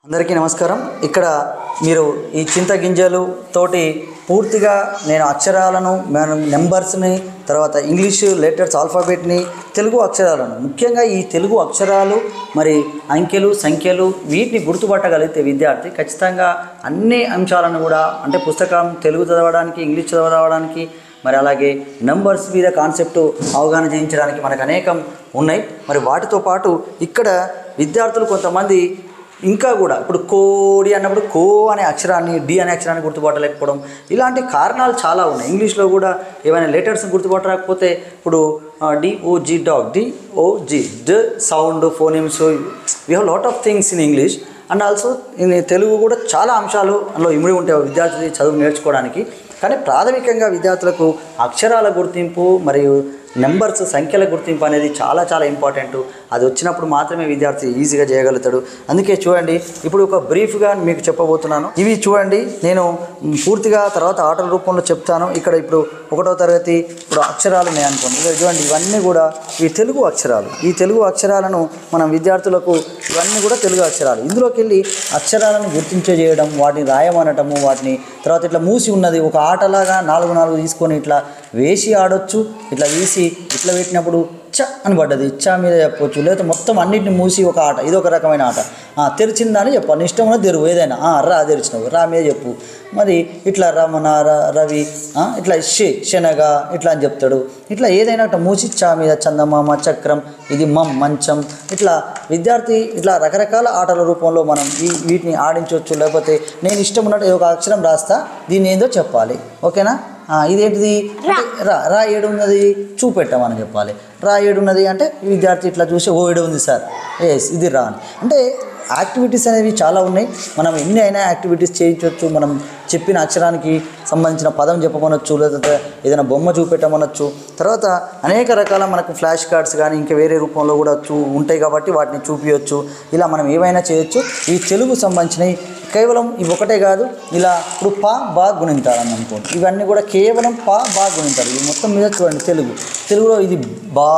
అందరికీ నమస్కారం. ఇక్కడ మీరు ఈ చింతగింజలు తోటి పూర్తిగా నేను అక్షరాలను నెంబర్స్ని తర్వాత ఇంగ్లీష్ లెటర్స్ ఆల్ఫాబెట్ని తెలుగు అక్షరాలను ముఖ్యంగా ఈ తెలుగు అక్షరాలు మరి అంకెలు సంఖ్యలు వీటిని గుర్తుపట్టగలిగితే విద్యార్థి ఖచ్చితంగా అన్ని అంశాలను కూడా అంటే పుస్తకం తెలుగు చదవడానికి ఇంగ్లీష్ చదవడానికి మరి అలాగే నంబర్స్ మీద కాన్సెప్ట్ అవగాహన చేయించడానికి మనకు అనేకం ఉన్నాయి. మరి వాటితో పాటు ఇక్కడ విద్యార్థులు కొంతమంది ఇంకా కూడా ఇప్పుడు కోడి అన్నప్పుడు కో అనే అక్షరాన్ని డి అనే అక్షరాన్ని గుర్తుపట్టలేకపోవడం ఇలాంటి కారణాలు చాలా ఉన్నాయి. ఇంగ్లీష్లో కూడా ఏమైనా లెటర్స్ గుర్తుపట్టలేకపోతే ఇప్పుడు D O G dog D O G D sound phonemes we have lot of things in English and also in Telugu కూడా చాలా అంశాలు అందులో ఇమిడి ఉంటాయి విద్యార్థి చదువు నేర్చుకోవడానికి. కానీ ప్రాథమికంగా విద్యార్థులకు అక్షరాల గుర్తింపు మరియు నెంబర్స్ సంఖ్యల గుర్తింపు అనేది చాలా చాలా ఇంపార్టెంట్. అది వచ్చినప్పుడు మాత్రమే విద్యార్థి ఈజీగా చేయగలుగుతాడు. అందుకే చూడండి ఇప్పుడు ఒక బ్రీఫ్గా మీకు చెప్పబోతున్నాను. ఇవి చూడండి నేను పూర్తిగా తర్వాత ఆటల రూపంలో చెప్తాను. ఇక్కడ ఇప్పుడు 1వ తరగతి ఇప్పుడు అక్షరాలు ఉన్నాయి అనుకోండి. ఇక్కడ చూడండి ఇవన్నీ కూడా ఈ తెలుగు అక్షరాలు. ఈ తెలుగు అక్షరాలను మనం విద్యార్థులకు ఇవన్నీ కూడా తెలుగు అక్షరాలు. ఇందులోకి వెళ్ళి అక్షరాలను గుర్తించేయడం వాటిని రాయమనటము వాటిని తర్వాత ఇట్లా మూసి ఉన్నది ఒక ఆటలాగా 4 తీసుకొని ఇట్లా వేసి ఆడొచ్చు. ఇట్లా వేసి ఇట్లా పెట్టినప్పుడు చ అని పడ్డది చ మీద చెప్పవచ్చు. లేకపోతే మొత్తం అన్నింటిని మూసి ఒక ఆట ఇది ఒక రకమైన ఆట. తెరిచిందని చెప్పాలి నీ ఇష్టం ఉన్నది తెరువు ఏదైనా రా తెరిచినవు రా మీద చెప్పు. మరి ఇట్లా రమణ రవి ఇట్లా శనగ ఇట్లా అని చెప్తాడు. ఇట్లా ఏదైనా ఇట్లా మూసి చ మీద చందమామ చక్రం ఇది మంచం ఇట్లా విద్యార్థి ఇట్లా రకరకాల ఆటల రూపంలో మనం వీటిని ఆడించవచ్చు. లేకపోతే నేను ఇష్టం ఉన్నట్టు ఒక అక్షరం రాస్తా దీన్ని ఏందో చెప్పాలి. ఓకేనా? ఇదేంటిది రా ఏడు ఉన్నది చూపెట్టామని చెప్పాలి. రా ఏడు ఉన్నది అంటే విద్యార్థి ఇట్లా చూసి ఓ ఏడు ఉంది సార్ ఎస్ ఇది రా అని. అంటే యాక్టివిటీస్ అనేవి చాలా ఉన్నాయి. మనం ఎన్ని అయినా యాక్టివిటీస్ చేయించవచ్చు. మనం చెప్పిన అక్షరానికి సంబంధించిన పదం చెప్పమనొచ్చు లేకపోతే ఏదైనా బొమ్మ చూపెట్టమనొచ్చు. తర్వాత అనేక రకాల మనకు ఫ్లాష్ కార్డ్స్ కానీ ఇంకా వేరే రూపంలో కూడా ఉంటాయి కాబట్టి వాటిని చూపించవచ్చు. ఇలా మనం ఏమైనా చేయొచ్చు. ఈ తెలుగు సంబంధించినవి కేవలం ఇవి ఒకటే కాదు. ఇలా ఇప్పుడు పా బా గుణింతాలని అనుకోండి. ఇవన్నీ కూడా కేవలం పా బా గుణింతాలు. ఇది మొత్తం మీద చూడండి తెలుగులో ఇది బా.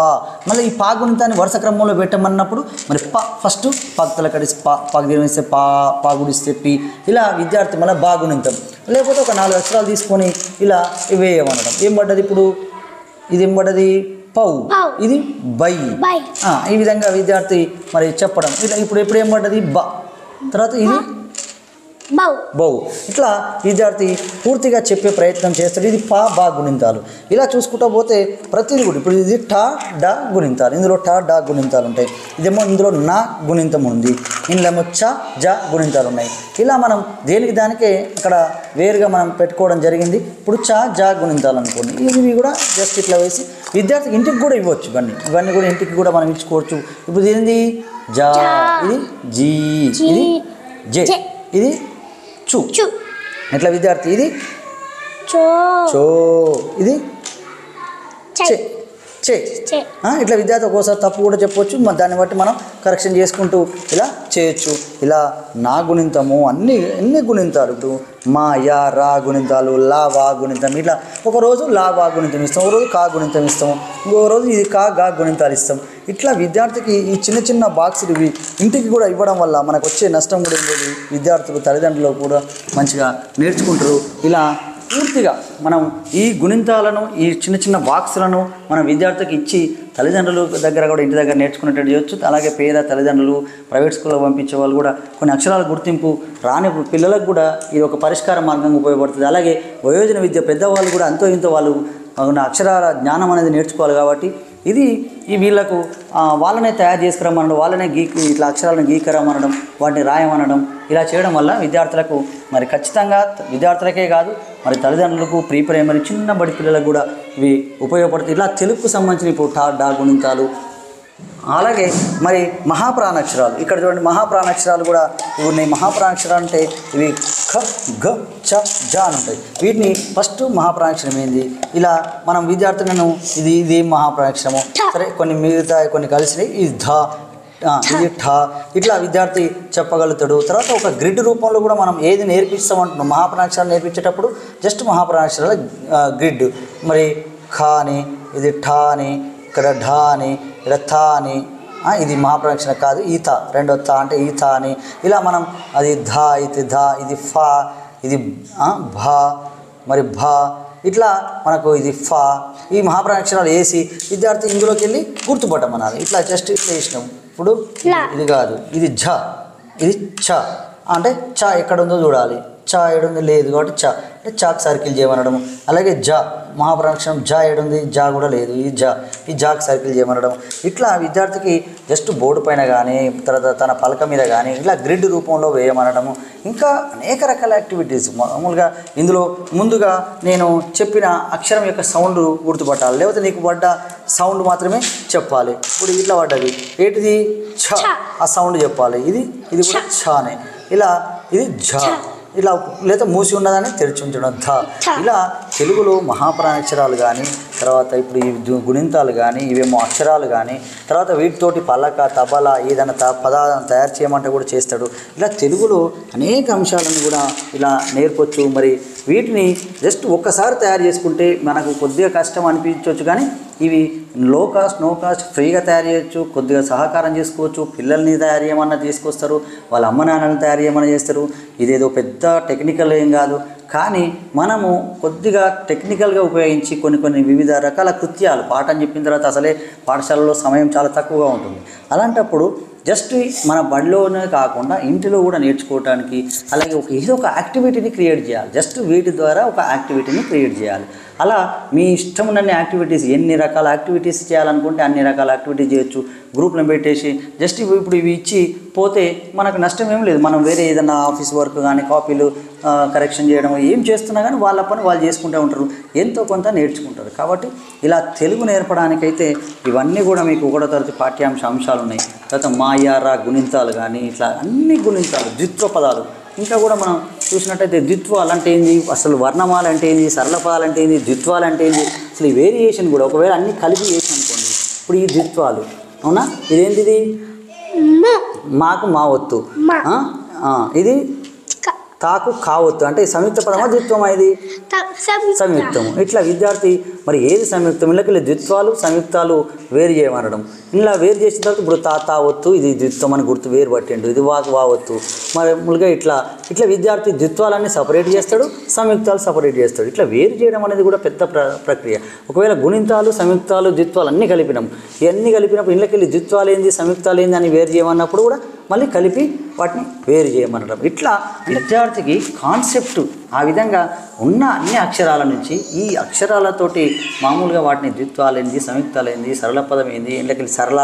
మళ్ళీ ఈ పా గుణితాన్ని వరుస క్రమంలో పెట్టమన్నప్పుడు మరి పా ఫస్ట్ పక్కల కడిసి పాకు వేస్తే పా గుడిస్తే పి ఇలా విద్యార్థి మళ్ళీ బా గుణింతం. లేకపోతే ఒక 4 అక్షరాలు తీసుకొని ఇలా వేయమనడం. ఏం పడ్డది ఇప్పుడు ఇది ఏం పడ్డది పౌ ఇది బై. ఈ విధంగా విద్యార్థి మరి చెప్పడం. ఇలా ఇప్పుడు ఏం పడ్డది బా తర్వాత ఇది బౌ. ఇట్లా విద్యార్థి పూర్తిగా చెప్పే ప్రయత్నం చేస్తాడు. ఇది పా బా గుణింతాలు. ఇలా చూసుకుంటూ పోతే ప్రతిదీ కూడా ఇప్పుడు ఇది టా డా గుణింతాలు. ఇందులో టా డా గుణింతాలు ఉంటాయి. ఇదేమో ఇందులో నా గుణింతం ఉంది. ఇందులో చ జ గుణింతాలు ఉన్నాయి. ఇలా మనం దేనికి దానికే ఇక్కడ వేరుగా మనం పెట్టుకోవడం జరిగింది. ఇప్పుడు చ జ గుణింతాలు అనుకోండి. ఇవి కూడా జస్ట్ ఇట్లా వేసి విద్యార్థికి ఇంటికి కూడా ఇవ్వచ్చు. ఇవన్నీ కూడా ఇంటికి కూడా మనం ఇచ్చుకోవచ్చు. ఇప్పుడు ఏంది జా ఇది జీ ఇది జే ఇది చూ ఎట్లా విద్యార్థి ఇది చో ఇది చే చే ఇట్లా విద్యార్థి ఒక్కోసారి తప్పు కూడా చెప్పవచ్చు. దాన్ని బట్టి మనం కరెక్షన్ చేసుకుంటూ ఇలా చేయొచ్చు. ఇలా నా గుణింతము అన్ని గుణింతాలు ఇప్పుడు మా యా రా గుణింతాలు లా వా గుణింతం ఇట్లా ఒకరోజు లా వా గుణింతం ఇస్తాం, ఒకరోజు కా గుణింతం ఇస్తాం, ఇంకో రోజు ఇది కా గా గుణింతాలు ఇస్తాం. ఇట్లా విద్యార్థికి ఈ చిన్న బాక్సులు ఇవి ఇంటికి కూడా ఇవ్వడం వల్ల మనకు వచ్చే నష్టం కూడా ఉండేది. విద్యార్థులు తల్లిదండ్రులు కూడా మంచిగా నేర్చుకుంటారు. ఇలా పూర్తిగా మనం ఈ గుణింతాలను ఈ చిన్న బాక్సులను మనం విద్యార్థికి ఇచ్చి తల్లిదండ్రుల దగ్గర కూడా ఇంటి దగ్గర నేర్చుకునేటట్టు చేయొచ్చు. అలాగే పేద తల్లిదండ్రులు ప్రైవేట్ స్కూల్లో పంపించే వాళ్ళు కూడా కొన్ని అక్షరాల గుర్తింపు రాని పిల్లలకు కూడా ఇది ఒక పరిష్కార మార్గంగా ఉపయోగపడుతుంది. అలాగే వయోజన విద్య పెద్దవాళ్ళు కూడా అంతో ఇంతో వాళ్ళు అక్షరాల జ్ఞానం అనేది నేర్చుకోవాలి. కాబట్టి ఇది వీళ్ళకు వాళ్ళనే తయారు చేసుకురమ్మనడం వాళ్ళనే ఇట్లా అక్షరాలను గీకరమనడం వాటిని రాయమనడం ఇలా చేయడం వల్ల విద్యార్థులకు మరి ఖచ్చితంగా విద్యార్థులకే కాదు మరి తల్లిదండ్రులకు ప్రీ ప్రైమరీ చిన్నబడి పిల్లలకు కూడా ఇవి ఉపయోగపడుతుంది. ఇలా తెలుగుకు సంబంధించిన ఇప్పుడు టా డా గుణింతాలు అలాగే మరి మహాప్రాణాక్షరాలు ఇక్కడ చూడండి మహాప్రాణాక్షరాలు కూడా ఉన్నాయి. మహాప్రాణాక్షరాలు అంటే ఇవి ఖ గ చ జ అని ఉంటాయి. వీటిని ఫస్ట్ మహాప్రాణాక్షరం ఏంది ఇలా మనం విద్యార్థులను ఇది మహాప్రాణాక్షరము సరే కొన్ని కలిసినాయి ఇది ధ ఇది ఠ ఇట్లా విద్యార్థి చెప్పగలుగుతాడు. తర్వాత ఒక గ్రిడ్ రూపంలో కూడా మనం ఏది నేర్పిస్తామంటున్నాం మహాప్రాణాక్షరాలు నేర్పించేటప్పుడు జస్ట్ మహాప్రాణాక్షరాల గ్రిడ్ మరి ఖ అని ఇది ఠ అని ఇక్కడ ఢ అని ఇక్కడ థ అని ఇది మహాప్రదక్షిణ కాదు, ఈత రెండో తా అంటే ఈత అని ఇలా మనం అది ధా ఇది ధా, ఇది ఫా, ఇది భా, మరి భా, ఇట్లా మనకు ఇది ఫా. ఈ మహాప్రదక్షిణాలు వేసి విద్యార్థి ఇందులోకి వెళ్ళి గుర్తుపట్టమనాలి. ఇట్లా జస్ట్ ఇట్లా వేసినాం. ఇప్పుడు ఇది కాదు, ఇది ఝ, ఇది ఛ అంటే చ ఎక్కడ ఉందో చూడాలి. చ ఏడుంది లేదు కాబట్టి చ అంటే చాక్ సర్కిల్ చేయమనడం. అలాగే జ మహాప్రదక్షిణం జ ఏడుంది, జా కూడా లేదు, ఈ జాక్ సర్కిల్ చేయమనడం. ఇట్లా విద్యార్థికి జస్ట్ బోర్డు పైన కానీ తర్వాత తన పలక మీద కానీ ఇలా గ్రిడ్ రూపంలో వేయమనడము. ఇంకా అనేక రకాల యాక్టివిటీస్. మామూలుగా ఇందులో ముందుగా నేను చెప్పిన అక్షరం యొక్క సౌండ్ గుర్తుపట్టాలి, లేకపోతే నీకు పడ్డ సౌండ్ మాత్రమే చెప్పాలి. ఇప్పుడు ఇట్లా పడ్డది ఏంటిది ఛ, ఆ సౌండ్ చెప్పాలి. ఇది కూడా ఛానే. ఇలా ఇది ఝ, ఇలా లేదా మూసి ఉన్నదని తెరిచి ఉంచడం ధ. ఇలా తెలుగులో మహాప్రాణాక్షరాలు కానీ తర్వాత ఇప్పుడు ఈ గుణింతాలు కానీ ఇవేమో అక్షరాలు కానీ తర్వాత వీటితోటి పలక తబల ఏదైనా పదాలను తయారు చేయమంటే కూడా చేస్తాడు. ఇలా తెలుగులో అనేక అంశాలను కూడా ఇలా నేర్పొచ్చు. మరి వీటిని జస్ట్ ఒక్కసారి తయారు చేసుకుంటే మనకు కొద్దిగా కష్టం అనిపించవచ్చు, కానీ ఇవి లో కాస్ట్ నో కాస్ట్ ఫ్రీగా తయారు చేయొచ్చు. కొద్దిగా సహకారం చేసుకోవచ్చు. పిల్లల్ని తయారు చేయమన్నా తీసుకొస్తారు, వాళ్ళ అమ్మ నాన్నని తయారు చేయమన్నా చేస్తారు. ఇదేదో పెద్ద టెక్నికల్ ఏం కాదు, కానీ మనము కొద్దిగా టెక్నికల్గా ఉపయోగించి కొన్ని వివిధ రకాల కృత్యాలు పాఠం చెప్పిన తర్వాత అసలే పాఠశాలలో సమయం చాలా తక్కువగా ఉంటుంది. అలాంటప్పుడు జస్ట్ మన బడిలోనే కాకుండా ఇంటిలో కూడా నేర్చుకోవడానికి అలాగే ఏదో ఒక యాక్టివిటీని క్రియేట్ చేయాలి. జస్ట్ వీటి ద్వారా ఒక యాక్టివిటీని క్రియేట్ చేయాలి. అలా మీ ఇష్టం ఉన్నన్ని యాక్టివిటీస్, ఎన్ని రకాల యాక్టివిటీస్ చేయాలనుకుంటే అన్ని రకాల యాక్టివిటీస్ చేయొచ్చు. గ్రూప్లను పెట్టేసి జస్ట్ ఇప్పుడు ఇవి ఇచ్చి పోతే మనకు నష్టం ఏం లేదు. మనం వేరే ఏదైనా ఆఫీస్ వర్క్ కానీ కాపీలు కరెక్షన్ చేయడం ఏం చేస్తున్నా కానీ వాళ్ళ పని వాళ్ళు చేసుకుంటూ ఉంటారు, ఎంతో కొంత నేర్చుకుంటారు. కాబట్టి ఇలా తెలుగు నేర్పడానికైతే ఇవన్నీ కూడా మీకు 1వ తరగతి పాఠ్యాంశ అంశాలు ఉన్నాయి. తర్వాత మాయారా గుణింతాలు కానీ ఇట్లా అన్ని గుణింతాలు, ద్విత్వ పదాలు. ఇంకా కూడా మనం చూసినట్టయితే ద్విత్వాలు అంటే ఏంది, అసలు వర్ణమాల అంటే ఏంది, సరళ పదాలు అంటే ఏంది, ద్విత్వాలు అంటే ఏంది, అసలు ఈ వేరియేషన్ కూడా ఒకవేళ అన్ని కలిపి చేసి అనుకోండి. ఇప్పుడు ఈ ద్విత్వాలు అవునా, ఇదేంటిది మాకు మా ఒత్తు, ఇది తాకు కావొత్తు అంటే సంయుక్త పదమా ద్విత్వమా, ఇది సంయుక్తము. ఇట్లా విద్యార్థి మరి ఏది సంయుక్తం, ఇళ్ళకి ద్విత్వాలు సంయుక్తాలు వేరు చేయమనడం. ఇలా వేరు చేసిన తర్వాత ఇప్పుడు తా ఒత్తు ఇది ద్విత్వం అని గుర్తు వేరు పట్టిండు, ఇది వా ఒత్తు. మామూలుగా ఇట్లా విద్యార్థి ద్విత్వాలన్నీ సపరేట్ చేస్తాడు, సంయుక్తాలు సపరేట్ చేస్తాడు. ఇట్లా వేరు చేయడం అనేది కూడా పెద్ద ప్రక్రియ. ఒకవేళ గుణింతాలు సంయుక్తాలు ద్విత్వాలు అన్నీ కలిపినాం, ఇవన్నీ కలిపినప్పుడు ఇళ్ళకెళ్ళి ద్విత్వాలు ఏంది సంయుక్తాలు ఏంది అని వేరు చేయమన్నప్పుడు కూడా మళ్ళీ కలిపి వాటిని వేరు చేయమనడం. ఇట్లా విద్యార్థికి కాన్సెప్ట్ ఆ విధంగా ఉన్న అన్ని అక్షరాల నుంచి ఈ అక్షరాలతోటి మామూలుగా వాటిని ద్విత్వాలేంది సంయుక్తాలేంది సరళ పదం ఏంది ఇళ్ళకి సరళ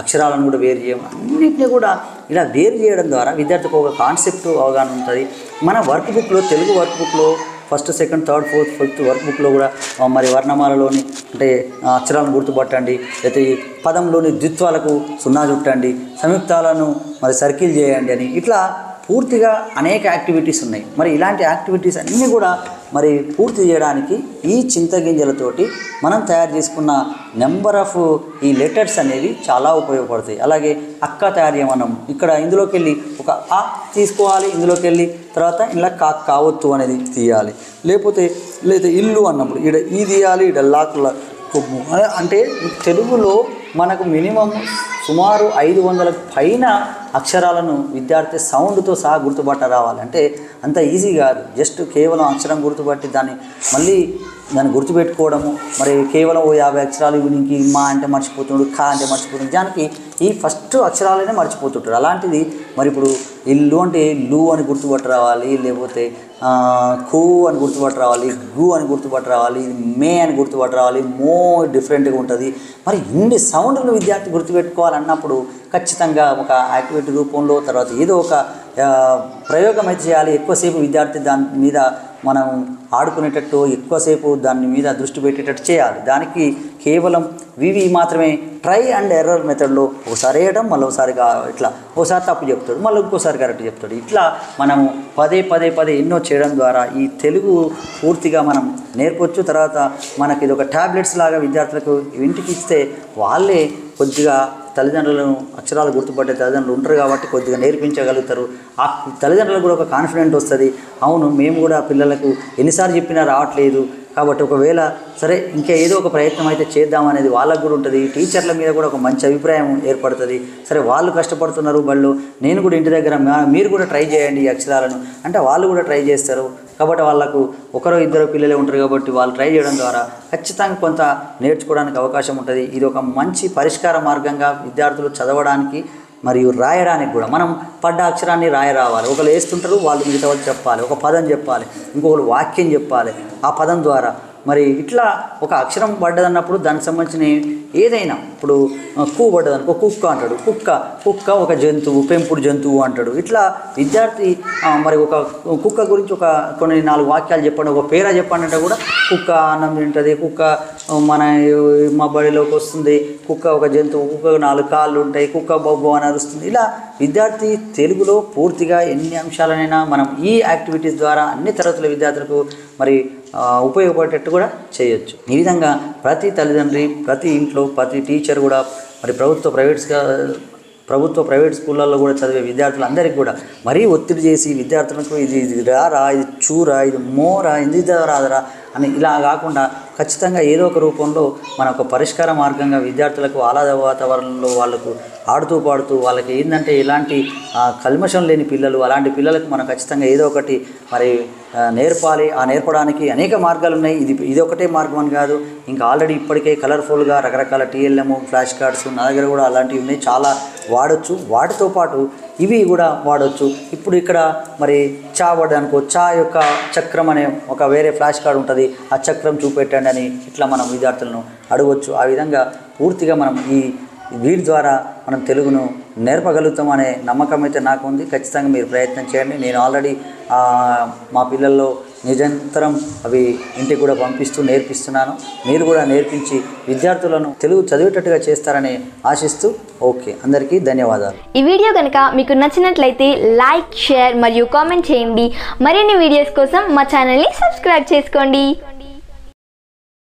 అక్షరాలను కూడా వేరు చేయడం, అన్నింటినీ కూడా ఇలా వేరు చేయడం ద్వారా విద్యార్థికి ఒక కాన్సెప్ట్ అవగాహన ఉంటుంది. మన వర్క్ బుక్లో తెలుగు వర్క్ బుక్లో 1st 2nd 3rd 4th 5th work బుక్లో కూడా మరి వర్ణమాలలోని అంటే అక్షరాలను గుర్తుపట్టండి, లేకపోతే ఈ పదంలోని ద్విత్వాలకు 0 చుట్టండి, సంయుక్తాలను మరి సర్కిల్ చేయండి అని ఇట్లా పూర్తిగా అనేక యాక్టివిటీస్ ఉన్నాయి. మరి ఇలాంటి యాక్టివిటీస్ అన్నీ కూడా మరి పూర్తి చేయడానికి ఈ చింతగింజలతోటి మనం తయారు చేసుకున్న నెంబర్ ఆఫ్ ఈ లెటర్స్ అనేవి చాలా ఉపయోగపడతాయి. అలాగే అక్క తయారు చేయమన్నాం, ఇక్కడ ఇందులోకి వెళ్ళి ఒక ఆ తీసుకోవాలి, ఇందులోకి వెళ్ళి తర్వాత ఇలా కావొత్తు అనేది తీయాలి. లేదా ఇల్లు అన్నప్పుడు ఇక్కడ ఈ తీయాలి, ఇక్కడ లాకుల కొమ్ము అంటే తెలుగులో మనకు మినిమం సుమారు 500 పైన అక్షరాలను విద్యార్థి సౌండ్తో సహా గుర్తుపట్ట రావాలంటే అంత ఈజీ కాదు. జస్ట్ కేవలం అక్షరం గుర్తుపట్టి దాన్ని గుర్తుపెట్టుకోవడము, మరి కేవలం 50 అక్షరాలు ఇంక మా అంటే మర్చిపోతున్నాడు, కా అంటే మర్చిపోతున్నాడు, దానికి ఈ ఫస్ట్ అక్షరాలనే మర్చిపోతుంటాడు. అలాంటిది మరి ఇప్పుడు ఇల్లు అంటే లు అని గుర్తుపట్ట రావాలి, లేకపోతే కూ అని గుర్తుపట్ట రావాలి, గు అని గుర్తుపట్ట రావాలి, మే అని గుర్తుపట్ట రావాలి, మో డిఫరెంట్గా ఉంటుంది. మరి ఇన్ని సౌండ్లను విద్యార్థి గుర్తుపెట్టుకోవాలన్నప్పుడు ఖచ్చితంగా ఒక యాక్టివిటీ రూపంలో తర్వాత ఏదో ఒక ప్రయోగం అయితే చేయాలి. ఎక్కువసేపు విద్యార్థి దాని మీద మనం ఆడుకునేటట్టు ఎక్కువసేపు దాని మీద దృష్టి పెట్టేటట్టు చేయాలి. దానికి కేవలం వివి మాత్రమే ట్రై అండ్ ఎర్రర్ మెథడ్లో ఒకసారి వేయడం, మళ్ళీ ఒకసారి ఇట్లా ఒకసారి తప్పు చెప్తాడు, మళ్ళీ ఇంకోసారి కరెక్ట్ చెప్తాడు. ఇట్లా మనము పదే ఎన్నో చేయడం ద్వారా ఈ తెలుగు పూర్తిగా మనం నేర్పొచ్చు. తర్వాత మనకి ఇది ఒక ట్యాబ్లెట్స్ లాగా విద్యార్థులకు ఇంటికి ఇస్తే వాళ్ళే కొద్దిగా తల్లిదండ్రులను అక్షరాలు గుర్తుపట్టే తల్లిదండ్రులు ఉంటారు కాబట్టి కొద్దిగా నేర్పించగలుగుతారు. ఆ తల్లిదండ్రులకు కూడా ఒక కాన్ఫిడెంట్ వస్తుంది, అవును మేము కూడా పిల్లలకు ఎన్నిసార్లు చెప్పినా రావట్లేదు కాబట్టి ఒకవేళ సరే ఇంకా ఏదో ఒక ప్రయత్నం అయితే చేద్దామనేది వాళ్ళకు కూడా ఉంటుంది. టీచర్ల మీద కూడా ఒక మంచి అభిప్రాయం ఏర్పడుతుంది. సరే వాళ్ళు కష్టపడుతున్నారు బళ్ళు, నేను కూడా ఇంటి దగ్గర మీరు కూడా ట్రై చేయండి ఈ అక్షరాలను అంటే వాళ్ళు కూడా ట్రై చేస్తారు. కాబట్టి వాళ్ళకు ఒకరో ఇద్దరు పిల్లలే ఉంటారు కాబట్టి వాళ్ళు ట్రై చేయడం ద్వారా ఖచ్చితంగా కొంత నేర్చుకోవడానికి అవకాశం ఉంటుంది. ఇది ఒక మంచి పరిష్కార మార్గంగా విద్యార్థులు చదవడానికి మరియు రాయడానికి కూడా మనం పడ్డ అక్షరాన్ని రావాలి. ఒకరు వేస్తుంటారు, వాళ్ళు మిగతా వాళ్ళు చెప్పాలి, ఒక పదం చెప్పాలి, ఇంకొకరు వాక్యం చెప్పాలి ఆ పదం ద్వారా. మరి ఇట్లా ఒక అక్షరం పడ్డదన్నప్పుడు దానికి సంబంధించిన ఏదైనా ఇప్పుడు కు పడ్డదనుకో కుక్క అంటాడు, కుక్క ఒక జంతువు, పెంపుడు జంతువు అంటాడు. ఇట్లా విద్యార్థి మరి ఒక కుక్క గురించి ఒక కొన్ని 4 వాక్యాలు చెప్పండి, ఒక పేరా చెప్పండి అంటే కూడా కుక్క అన్నం తింటుంది, కుక్క మా బడిలోకి వస్తుంది, కుక్క ఒక జంతువు, కుక్క 4 కాళ్ళు ఉంటాయి, కుక్క బొబ్బు అని అరుస్తుంది. ఇలా విద్యార్థి తెలుగులో పూర్తిగా ఎన్ని అంశాలనైనా మనం ఈ యాక్టివిటీస్ ద్వారా అన్ని తరగతుల విద్యార్థులకు మరి ఉపయోగపడేటట్టు కూడా చేయొచ్చు. ఈ విధంగా ప్రతి తల్లిదండ్రి, ప్రతి ఇంట్లో, ప్రతి టీచర్ కూడా మరి ప్రభుత్వ ప్రైవేట్ స్కూళ్ళల్లో కూడా చదివే విద్యార్థులందరికీ కూడా మరీ ఒత్తిడి చేసి విద్యార్థులకు ఇది రారా, ఇది చూరా, ఇది మోరా, ఇది రాదరా అని ఇలా కాకుండా ఖచ్చితంగా ఏదో ఒక రూపంలో మన ఒక పరిష్కార మార్గంగా విద్యార్థులకు ఆహ్లాద వాతావరణంలో వాళ్ళకు ఆడుతూ పాడుతూ వాళ్ళకి ఏంటంటే ఎలాంటి కల్మషం లేని పిల్లలు, అలాంటి పిల్లలకు మనం ఖచ్చితంగా ఏదో ఒకటి మరి నేర్పాలి. ఆ నేర్పడానికి అనేక మార్గాలు ఉన్నాయి. ఇది ఒకటే మార్గం అని కాదు, ఇంకా ఆల్రెడీ ఇప్పటికే కలర్ఫుల్గా రకరకాల టీఎల్ఎం, ఫ్లాష్ కార్డ్స్ నా దగ్గర కూడా అలాంటివి ఉన్నాయి, చాలా వాడచ్చు. వాటితో పాటు ఇవి కూడా వాడవచ్చు. ఇప్పుడు ఇక్కడ మరి చా పడ్డానుకో, చా యొక్క చక్రం అనే ఒక వేరే ఫ్లాష్ కార్డ్ ఉంటుంది, ఆ చక్రం చూపెట్టండి అని ఇట్లా మనం విద్యార్థులను అడగవచ్చు. ఆ విధంగా పూర్తిగా మనం వీటి ద్వారా మనం తెలుగును నేర్పగలుగుతాం అనే నమ్మకం అయితే నాకు ఉంది. ఖచ్చితంగా మీరు ప్రయత్నం చేయండి. నేను ఆల్రెడీ మా పిల్లల్లో నిరంతరం అవి ఇంటికి కూడా పంపిస్తూ నేర్పిస్తున్నాను. మీరు కూడా నేర్పించి విద్యార్థులను తెలుగు చదివేటట్టుగా చేస్తారని ఆశిస్తూ ఓకే, అందరికీ ధన్యవాదాలు. ఈ వీడియో కనుక మీకు నచ్చినట్లయితే లైక్, షేర్ మరియు కామెంట్ చేయండి. మరిన్ని వీడియోస్ కోసం మా ఛానల్ని సబ్స్క్రైబ్ చేసుకోండి.